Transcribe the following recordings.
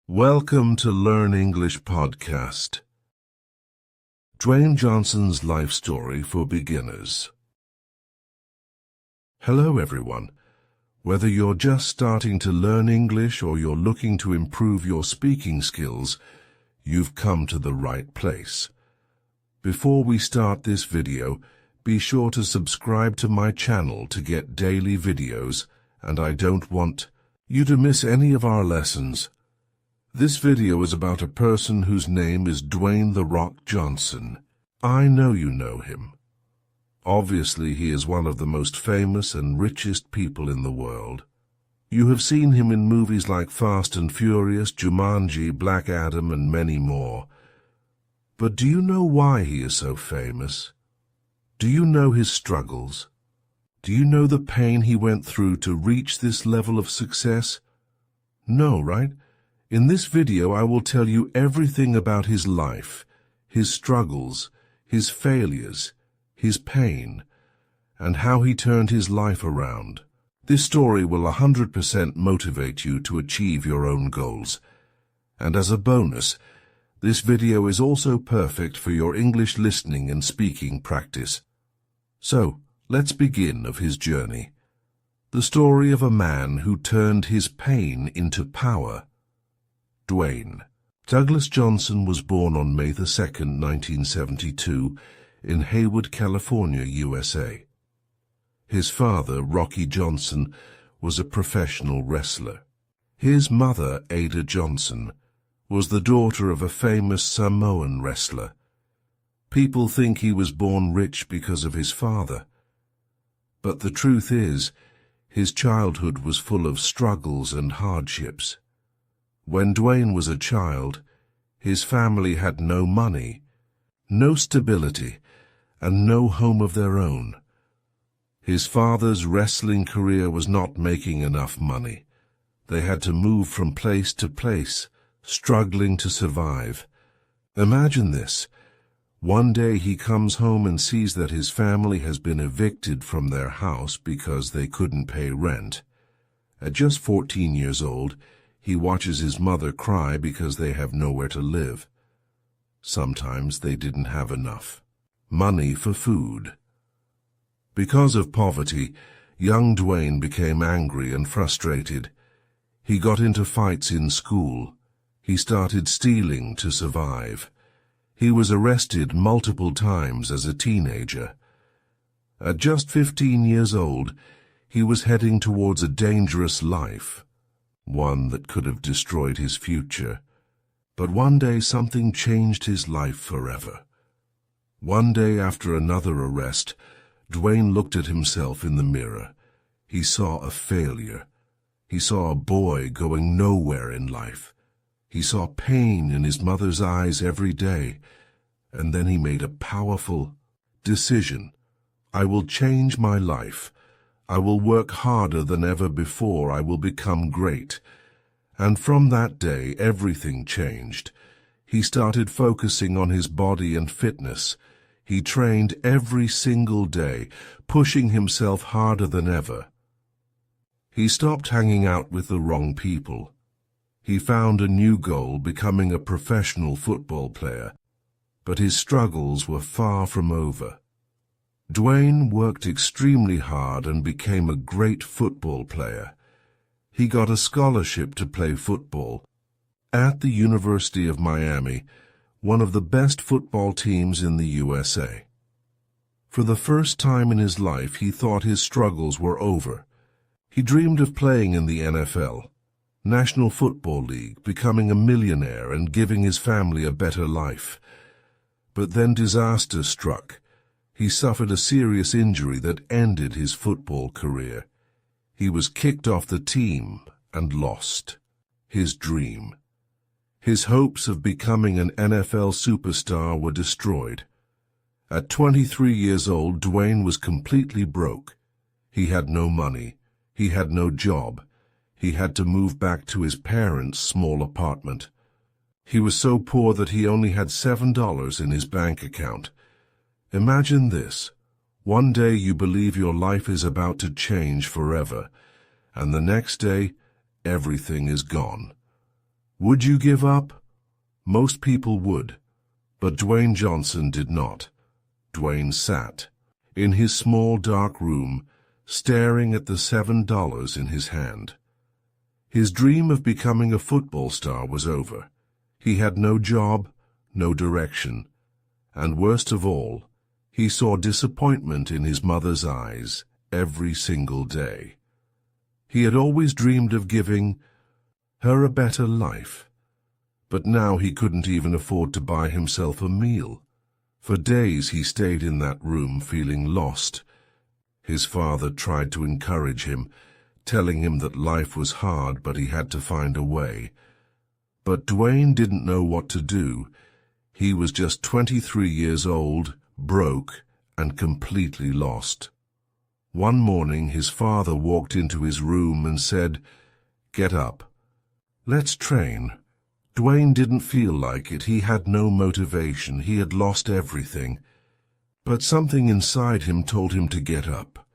Welcome to Learn English Podcast. Dwayne Johnson's life story for beginners. Hello everyone. Whether you're just starting to learn English or you're looking to improve your speaking skills, you've come to the right place. Before we start this video, be sure to subscribe to my channel to get daily videos, and I don't want you to miss any of our lessons. This video is about a person whose name is Dwayne "The Rock" Johnson. I know you know him. Obviously, he is one of the most famous and richest people in the world. You have seen him in movies like Fast and Furious, Jumanji, Black Adam, and many more. But do you know why he is so famous? Do you know his struggles? Do you know the pain he went through to reach this level of success? No, right? In this video, I will tell you everything about his life, his struggles, his failures, his pain, and how he turned his life around. This story will 100% motivate you to achieve your own goals. And as a bonus, this video is also perfect for your English listening and speaking practice. So, let's begin of his journey. The story of a man who turned his pain into power. Dwayne Douglas Johnson was born on May 2, 1972, in Hayward, California, USA. His father, Rocky Johnson, was a professional wrestler. His mother, Ada Johnson, was the daughter of a famous Samoan wrestler. People think he was born rich because of his father. But the truth is, his childhood was full of struggles and hardships. When Dwayne was a child, his family had no money, no stability, and no home of their own. His father's wrestling career was not making enough money. They had to move from place to place, struggling to survive. Imagine this. One day he comes home and sees that his family has been evicted from their house because they couldn't pay rent. At just 14 years old, he watches his mother cry because they have nowhere to live. Sometimes they didn't have enough money for food. Because of poverty, young Dwayne became angry and frustrated. He got into fights in school. He started stealing to survive. He was arrested multiple times as a teenager. At just 15 years old, he was heading towards a dangerous life, one that could have destroyed his future. But one day something changed his life forever. One day after another arrest, Dwayne looked at himself in the mirror. He saw a failure. He saw a boy going nowhere in life. He saw pain in his mother's eyes every day. And then he made a powerful decision. I will change my life. I will work harder than ever before. I will become great. And from that day, everything changed. He started focusing on his body and fitness. He trained every single day, pushing himself harder than ever. He stopped hanging out with the wrong people. He found a new goal, becoming a professional football player. But his struggles were far from over. Dwayne worked extremely hard and became a great football player. He got a scholarship to play football at the University of Miami, one of the best football teams in the USA. For the first time in his life, he thought his struggles were over. He dreamed of playing in the NFL, National Football League, becoming a millionaire and giving his family a better life. But then disaster struck. He suffered a serious injury that ended his football career. He was kicked off the team and lost his dream. His hopes of becoming an NFL superstar were destroyed. At 23 years old, Dwayne was completely broke. He had no money. He had no job. He had to move back to his parents' small apartment. He was so poor that he only had $7 in his bank account. Imagine this. One day you believe your life is about to change forever, and the next day, everything is gone. Would you give up? Most people would, but Dwayne Johnson did not. Dwayne sat in his small dark room, staring at the $7 in his hand. His dream of becoming a football star was over. He had no job, no direction, and worst of all, he saw disappointment in his mother's eyes every single day. He had always dreamed of giving her a better life, but now he couldn't even afford to buy himself a meal. For days he stayed in that room feeling lost. His father tried to encourage him, telling him that life was hard but he had to find a way. But Dwayne didn't know what to do. He was just 23 years old, broke, and completely lost. One morning his father walked into his room and said, "Get up. Let's train." Dwayne didn't feel like it. He had no motivation. He had lost everything. But something inside him told him to get up.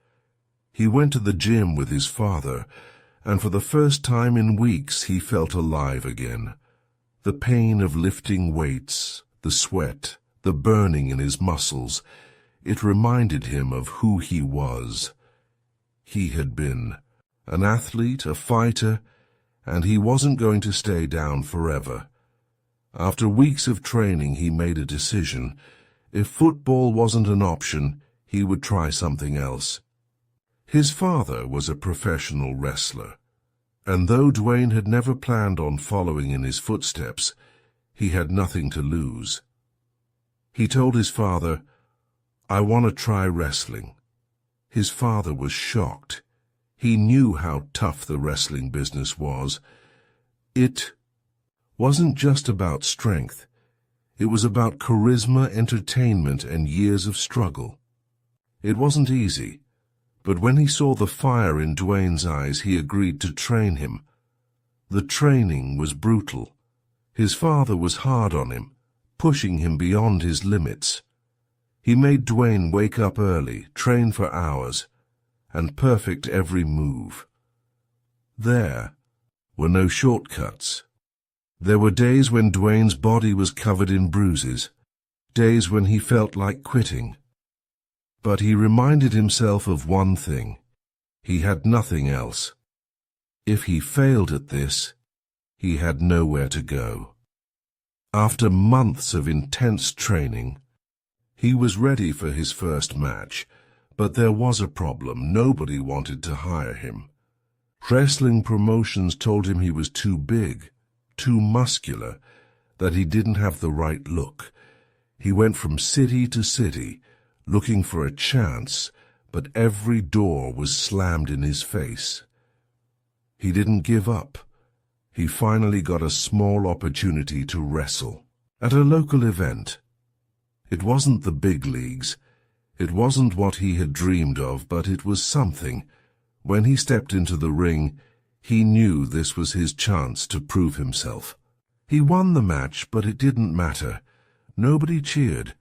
He went to the gym with his father, and for the first time in weeks he felt alive again. The pain of lifting weights, the sweat, the burning in his muscles, it reminded him of who he was. He had been an athlete, a fighter, and he wasn't going to stay down forever. After weeks of training, he made a decision. If football wasn't an option, he would try something else. His father was a professional wrestler, and though Dwayne had never planned on following in his footsteps, he had nothing to lose. He told his father, "I want to try wrestling." His father was shocked. He knew how tough the wrestling business was. It wasn't just about strength. It was about charisma, entertainment, and years of struggle. It wasn't easy, but when he saw the fire in Dwayne's eyes, he agreed to train him. The training was brutal. His father was hard on him, pushing him beyond his limits. He made Dwayne wake up early, train for hours, and perfect every move. There were no shortcuts. There were days when Dwayne's body was covered in bruises, days when he felt like quitting. But he reminded himself of one thing: he had nothing else. If he failed at this, he had nowhere to go. After months of intense training, he was ready for his first match. But there was a problem. Nobody wanted to hire him. Wrestling promotions told him he was too big, too muscular, that he didn't have the right look. He went from city to city, looking for a chance, but every door was slammed in his face. He didn't give up. He finally got a small opportunity to wrestle at a local event. It wasn't the big leagues. It wasn't what he had dreamed of, but it was something. When he stepped into the ring, he knew this was his chance to prove himself. He won the match, but it didn't matter. Nobody cheered.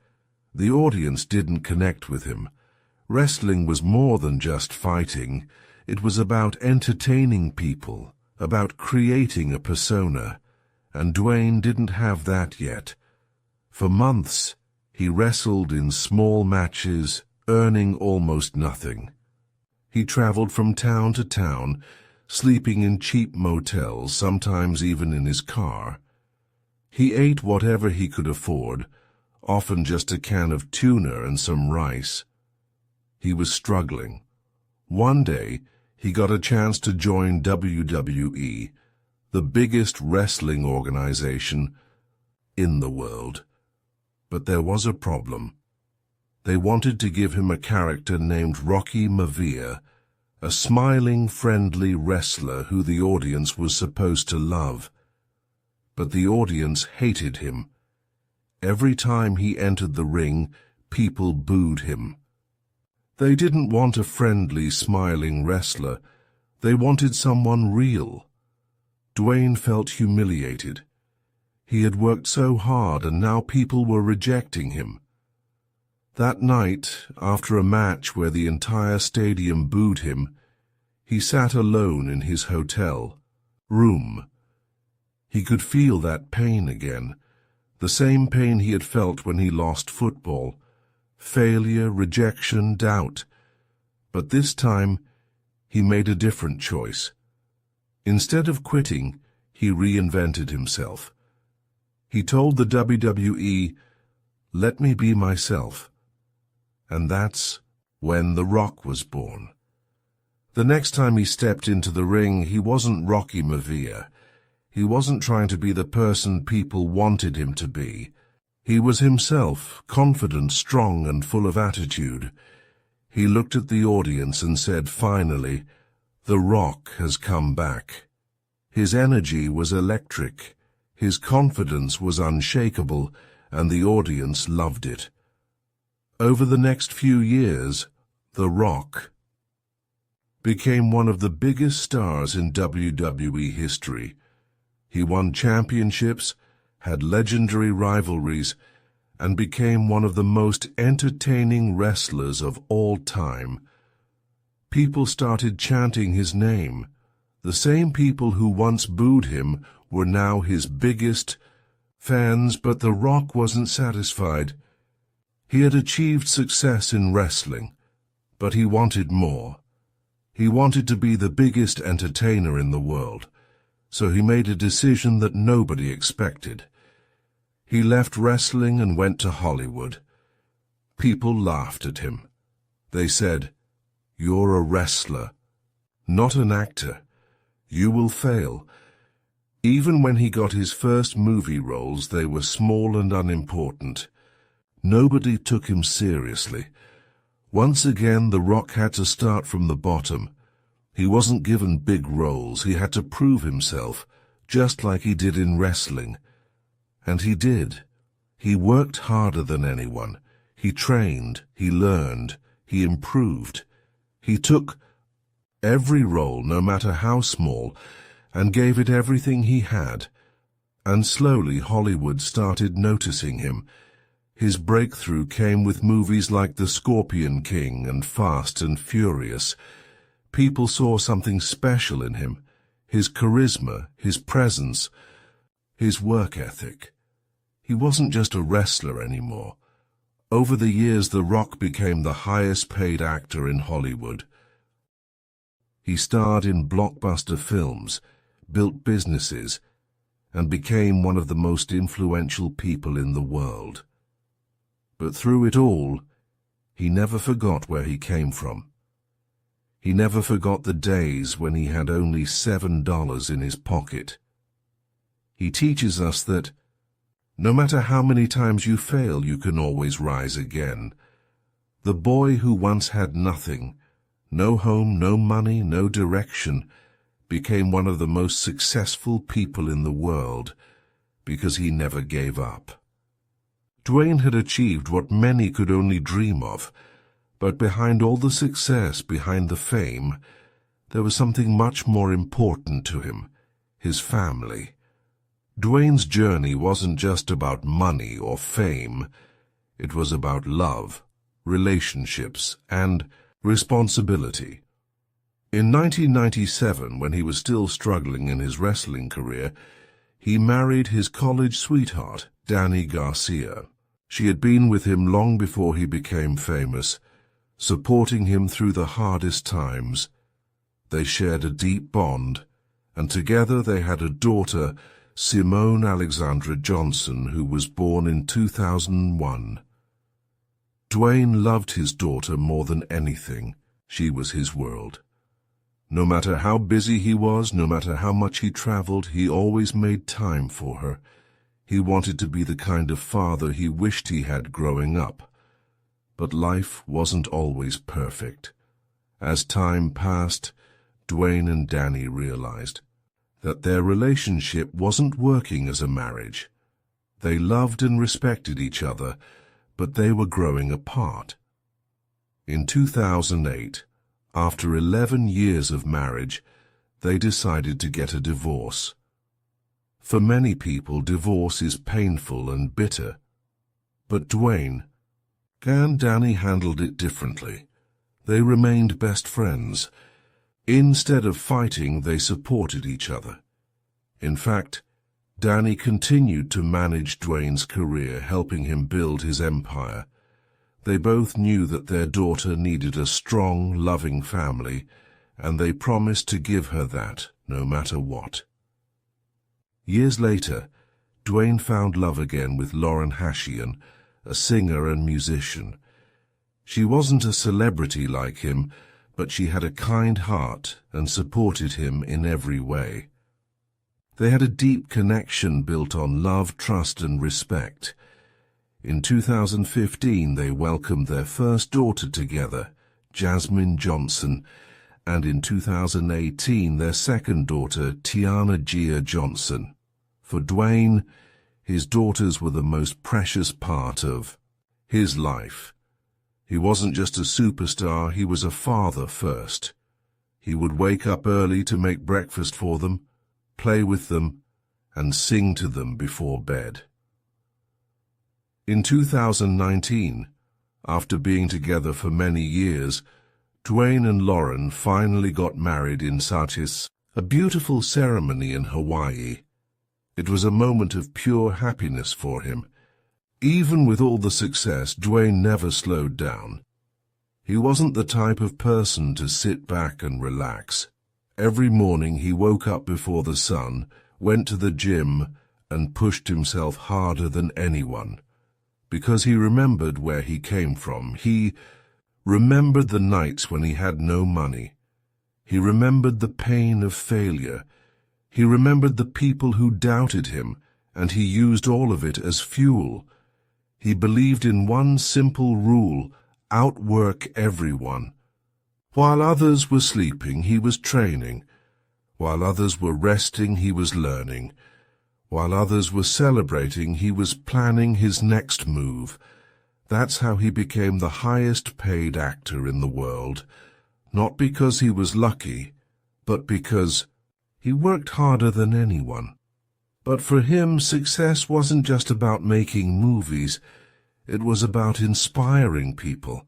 The audience didn't connect with him. Wrestling was more than just fighting. It was about entertaining people, about creating a persona, and Dwayne didn't have that yet. For months, he wrestled in small matches, earning almost nothing. He traveled from town to town, sleeping in cheap motels, sometimes even in his car. He ate whatever he could afford, often just a can of tuna and some rice. He was struggling. One day, he got a chance to join WWE, the biggest wrestling organization in the world. But there was a problem. They wanted to give him a character named Rocky Maivia, a smiling, friendly wrestler who the audience was supposed to love. But the audience hated him. Every time he entered the ring, people booed him. They didn't want a friendly, smiling wrestler. They wanted someone real. Dwayne felt humiliated. He had worked so hard, and now people were rejecting him. That night, after a match where the entire stadium booed him, he sat alone in his hotel room. He could feel that pain again, the same pain he had felt when he lost football. Failure, rejection, doubt. But this time, he made a different choice. Instead of quitting, he reinvented himself. He told the WWE, "Let me be myself." And that's when The Rock was born. The next time he stepped into the ring, he wasn't Rocky Maivia. He wasn't trying to be the person people wanted him to be. He was himself, confident, strong, and full of attitude. He looked at the audience and said, "Finally, The Rock has come back." His energy was electric. His confidence was unshakable, and the audience loved it. Over the next few years, The Rock became one of the biggest stars in WWE history. He won championships, had legendary rivalries, and became one of the most entertaining wrestlers of all time. People started chanting his name. The same people who once booed him were now his biggest fans, but The Rock wasn't satisfied. He had achieved success in wrestling, but he wanted more. He wanted to be the biggest entertainer in the world, so he made a decision that nobody expected. He left wrestling and went to Hollywood. People laughed at him. They said, "You're a wrestler, not an actor. You will fail." Even when he got his first movie roles, they were small and unimportant. Nobody took him seriously. Once again, The Rock had to start from the bottom. He wasn't given big roles. He had to prove himself, just like he did in wrestling. And he did. He worked harder than anyone. He trained, he learned, he improved. He took every role, no matter how small, and gave it everything he had. And slowly Hollywood started noticing him. His breakthrough came with movies like The Scorpion King and Fast and Furious. People saw something special in him, his charisma, his presence, his work ethic. He wasn't just a wrestler anymore. Over the years, The Rock became the highest-paid actor in Hollywood. He starred in blockbuster films, built businesses, and became one of the most influential people in the world. But through it all, he never forgot where he came from. He never forgot the days when he had only $7 in his pocket. He teaches us that no matter how many times you fail, you can always rise again. The boy who once had nothing, no home, no money, no direction, became one of the most successful people in the world because he never gave up. Dwayne had achieved what many could only dream of, but behind all the success, behind the fame, there was something much more important to him: his family. Dwayne's journey wasn't just about money or fame. It was about love, relationships, and responsibility. In 1997, when he was still struggling in his wrestling career, he married his college sweetheart, Dani Garcia. She had been with him long before he became famous, supporting him through the hardest times. They shared a deep bond, and together they had a daughter, Simone Alexandra Johnson, who was born in 2001. Dwayne loved his daughter more than anything. She was his world. No matter how busy he was, no matter how much he traveled, he always made time for her. He wanted to be the kind of father he wished he had growing up. But life wasn't always perfect. As time passed, Dwayne and Dani realized that their relationship wasn't working as a marriage. They loved and respected each other, but they were growing apart. In 2008, after 11 years of marriage, they decided to get a divorce. For many people, divorce is painful and bitter. But Dwayne and Dani handled it differently. They remained best friends. Instead of fighting, they supported each other. In fact, Danny continued to manage Dwayne's career, helping him build his empire. They both knew that their daughter needed a strong, loving family, and they promised to give her that, no matter what. Years later, Dwayne found love again with Lauren Hashian, a singer and musician. She wasn't a celebrity like him, but she had a kind heart and supported him in every way. They had a deep connection built on love, trust, and respect. In 2015, they welcomed their first daughter together, Dwayne Johnson, and in 2018, their second daughter, Tiana Gia Johnson. For Dwayne, his daughters were the most precious part of his life. He wasn't just a superstar, he was a father first. He would wake up early to make breakfast for them, play with them, and sing to them before bed. In 2019, after being together for many years, Dwayne and Lauren finally got married in Satis, a beautiful ceremony in Hawaii. It was a moment of pure happiness for him. Even with all the success, Dwayne never slowed down. He wasn't the type of person to sit back and relax. Every morning he woke up before the sun, went to the gym, and pushed himself harder than anyone. Because he remembered where he came from. He remembered the nights when he had no money. He remembered the pain of failure. He remembered the people who doubted him, and he used all of it as fuel. He believed in one simple rule: outwork everyone. While others were sleeping, he was training. While others were resting, he was learning. While others were celebrating, he was planning his next move. That's how he became the highest paid actor in the world. Not because he was lucky, but because he worked harder than anyone. But for him, success wasn't just about making movies. It was about inspiring people.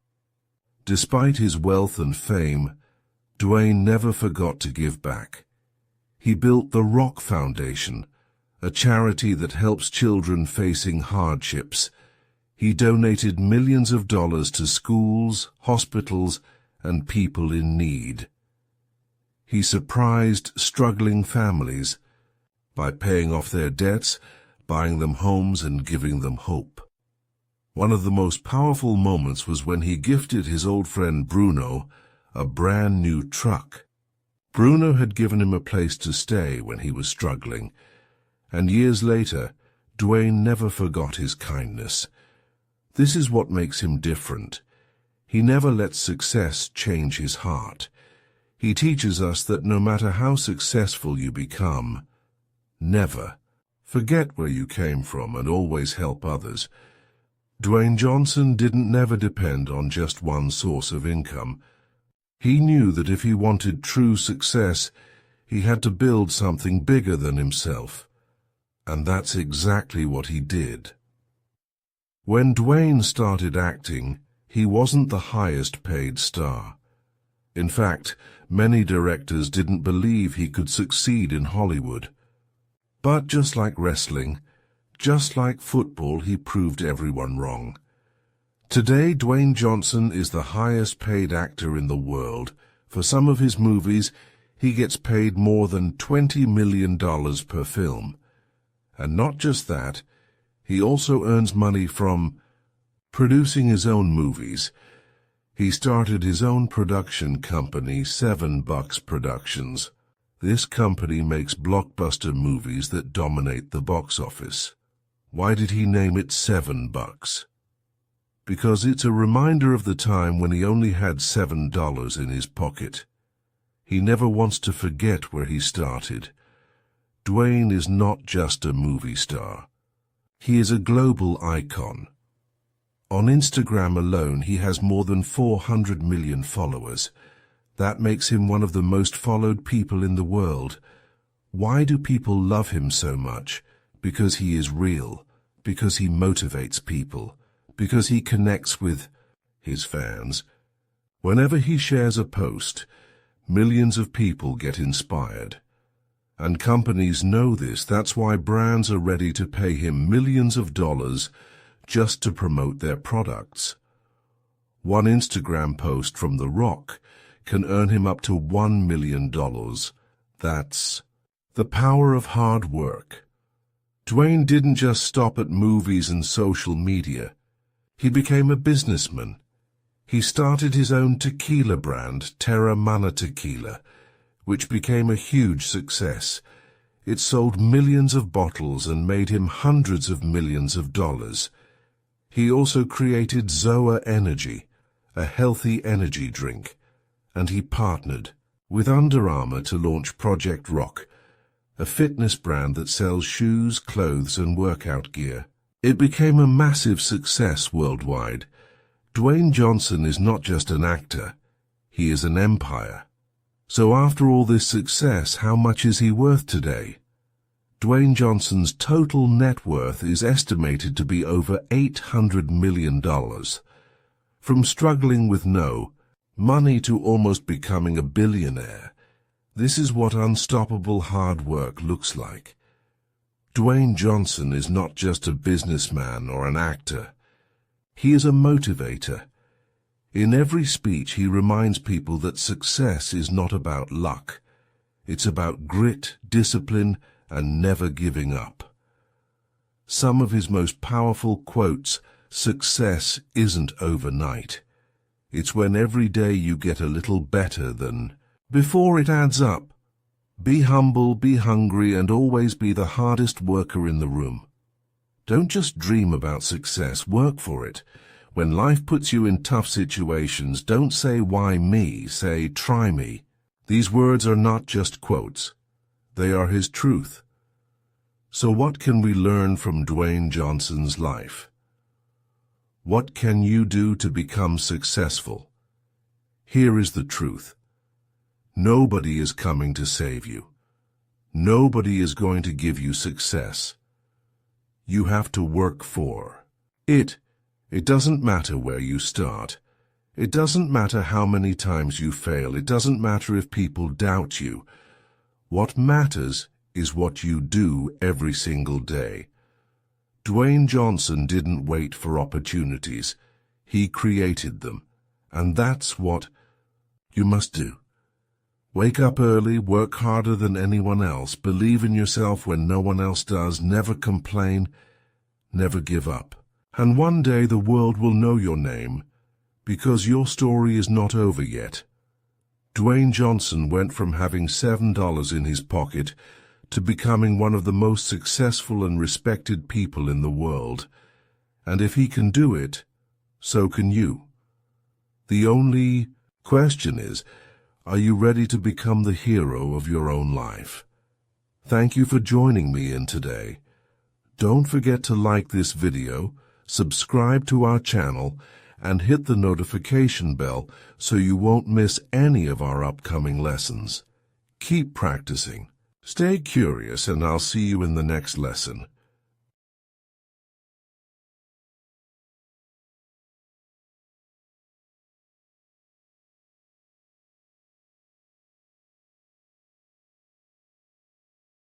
Despite his wealth and fame, Dwayne never forgot to give back. He built the Rock Foundation, a charity that helps children facing hardships. He donated millions of dollars to schools, hospitals, and people in need. He surprised struggling families by paying off their debts, buying them homes, and giving them hope. One of the most powerful moments was when he gifted his old friend Bruno a brand new truck. Bruno had given him a place to stay when he was struggling, and years later, Dwayne never forgot his kindness. This is what makes him different. He never lets success change his heart. He teaches us that no matter how successful you become, never forget where you came from and always help others. Dwayne Johnson didn't never depend on just one source of income. He knew that if he wanted true success, he had to build something bigger than himself. And that's exactly what he did. When Dwayne started acting, he wasn't the highest paid star. In fact, many directors didn't believe he could succeed in Hollywood. But just like wrestling, just like football, he proved everyone wrong. Today, Dwayne Johnson is the highest paid actor in the world. For some of his movies, he gets paid more than $20 million per film. And not just that, he also earns money from producing his own movies. He started his own production company, $7 Productions. This company makes blockbuster movies that dominate the box office. Why did he name it $7? Because it's a reminder of the time when he only had $7 in his pocket. He never wants to forget where he started. Dwayne is not just a movie star. He is a global icon. On Instagram alone, he has more than 400 million followers. That makes him one of the most followed people in the world. Why do people love him so much? Because he is real, because he motivates people, because he connects with his fans. Whenever he shares a post, millions of people get inspired. And companies know this. That's why brands are ready to pay him millions of dollars just to promote their products. One Instagram post from The Rock can earn him up to $1 million. That's the power of hard work. Dwayne didn't just stop at movies and social media. He became a businessman. He started his own tequila brand, Terra Mana Tequila, which became a huge success. It sold millions of bottles and made him hundreds of millions of dollars. He also created Zoa Energy, a healthy energy drink, and he partnered with Under Armour to launch Project Rock, a fitness brand that sells shoes, clothes, and workout gear. It became a massive success worldwide. Dwayne Johnson is not just an actor, he is an empire. So after all this success, how much is he worth today? Dwayne Johnson's total net worth is estimated to be over $800 million. From struggling with no money to almost becoming a billionaire, this is what unstoppable hard work looks like. Dwayne Johnson is not just a businessman or an actor. He is a motivator. In every speech, he reminds people that success is not about luck. It's about grit, discipline, and never giving up. Some of his most powerful quotes: success isn't overnight. It's when every day you get a little better than before. It adds up. Be humble, be hungry, and always be the hardest worker in the room. Don't just dream about success, work for it. When life puts you in tough situations, don't say, "Why me?" Say, "Try me." These words are not just quotes. They are his truth. So what can we learn from Dwayne Johnson's life? What can you do to become successful? Here is the truth. Nobody is coming to save you. Nobody is going to give you success. You have to work for it. It doesn't matter where you start. It doesn't matter how many times you fail. It doesn't matter if people doubt you. What matters is what you do every single day. Dwayne Johnson didn't wait for opportunities. He created them. And that's what you must do. Wake up early, work harder than anyone else, believe in yourself when no one else does, never complain, never give up. And one day the world will know your name, because your story is not over yet. Dwayne Johnson went from having $7 in his pocket to becoming one of the most successful and respected people in the world. And if he can do it, so can you. The only question is, are you ready to become the hero of your own life? Thank you for joining me in today. Don't forget to like this video, subscribe to our channel, and hit the notification bell so you won't miss any of our upcoming lessons. Keep practicing. Stay curious, and I'll see you in the next lesson.